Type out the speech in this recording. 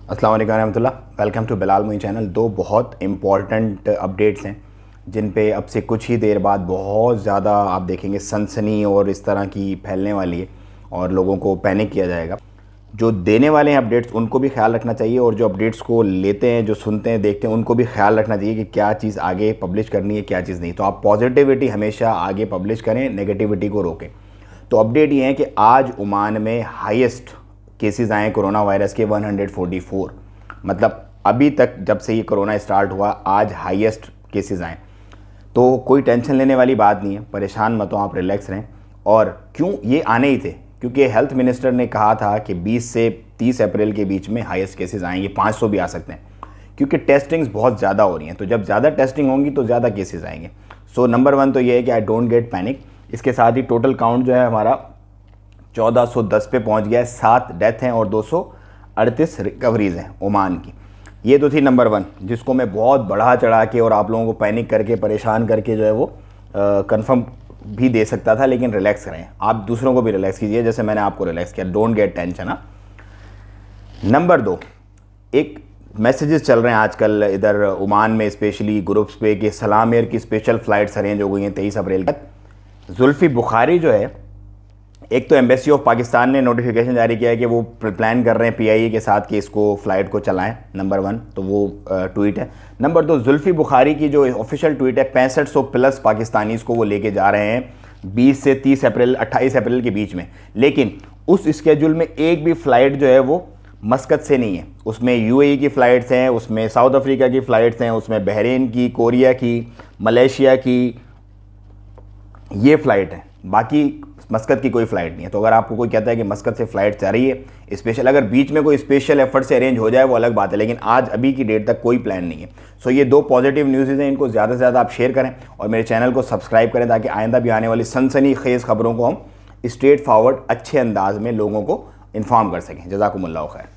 अस्सलाम वालेकुम रहमतुल्लाह। Welcome to Bilal Moin channel. दो बहुत इम्पॉर्टेंट अपडेट्स हैं जिन पे अब से कुछ ही देर बाद बहुत ज़्यादा आप देखेंगे सनसनी और इस तरह की फैलने वाली है और लोगों को पैनिक किया जाएगा। जो देने वाले हैं अपडेट्स उनको भी ख्याल रखना चाहिए और जो अपडेट्स को लेते हैं, जो सुनते हैं, देखते हैं, उनको भी ख्याल रखना चाहिए कि क्या चीज़ आगे पब्लिश करनी है, क्या चीज़ नहीं। तो आप पॉजिटिविटी हमेशा आगे पब्लिश करें, नेगेटिविटी को रोकें। तो अपडेट ये है कि आज ओमान में हाईएस्ट केसेस आए कोरोना वायरस के 144। मतलब अभी तक जब से ये कोरोना स्टार्ट हुआ आज हाईएस्ट केसेस आए। तो कोई टेंशन लेने वाली बात नहीं है, परेशान मत हो आप, रिलैक्स रहें। और क्यों ये आने ही थे? क्योंकि हेल्थ मिनिस्टर ने कहा था कि 20 से 30 अप्रैल के बीच में हाईएस्ट केसेस आएंगे, 500 भी आ सकते हैं क्योंकि टेस्टिंग्स बहुत ज़्यादा हो रही हैं। तो जब ज़्यादा टेस्टिंग होंगी तो ज़्यादा केसेस आएंगे। सो नंबर 1 तो ये है कि आई डोंट गेट पैनिक। इसके साथ ही टोटल काउंट जो है हमारा 1410 पे पहुंच गया है। 7 डेथ हैं और 238 रिकवरीज हैं ओमान की। ये तो थी नंबर 1 जिसको मैं बहुत बढ़ा चढ़ा के और आप लोगों को पैनिक करके परेशान करके जो है वो कंफर्म भी दे सकता था, लेकिन रिलैक्स करें आप, दूसरों को भी रिलैक्स कीजिए जैसे मैंने आपको रिलैक्स किया। Don't get tension. नंबर 2, एक मैसेजेस चल रहे हैं आजकल इधर ओमान में स्पेशली ग्रुप्स पे कि सलाम एयर की स्पेशल फ़्लाइट्स अरेंज हो गई हैं 23 अप्रैल तक। जुल्फ़ी बुखारी जो है, एक तो एम्बेसी ऑफ पाकिस्तान ने नोटिफिकेशन जारी किया है कि वो प्लान कर रहे हैं पीआईए के साथ कि इसको फ़्लाइट को चलाएं। नंबर 1 तो वो ट्वीट है। नंबर 2, जुल्फ़ी बुखारी की जो ऑफिशियल ट्वीट है, 6500 प्लस पाकिस्तानीज़ को वो लेके जा रहे हैं 20 से 30 अप्रैल 28 अप्रैल के बीच में। लेकिन उस स्केड्यूल में एक भी फ़्लाइट जो है वो मस्कत से नहीं है। उसमें यूएई की फ़्लाइट्स हैं, उसमें साउथ अफ्रीका की फ़्लाइट्स हैं, उसमें बहरीन की, कोरिया की, मलेशिया की, ये फ़्लाइट है। बाकी मस्कत की कोई फ़्लाइट नहीं है। तो अगर आपको कोई कहता है कि मस्कत से फ़्लाइट जा रही है स्पेशल, अगर बीच में कोई स्पेशल एफर्ट से अरेंज हो जाए वो अलग बात है, लेकिन आज अभी की डेट तक कोई प्लान नहीं है। सो ये 2 पॉजिटिव न्यूज़ हैं, इनको ज़्यादा से ज़्यादा आप शेयर करें और मेरे चैनल को सब्सक्राइब करें ताकि आइंदा भी आने वाली सनसनी खेज़ खबरों को हम स्ट्रेट फॉरवर्ड अच्छे अंदाज में लोगों को इन्फॉर्म कर सकें। जज़ाकुमुल्लाह खैर।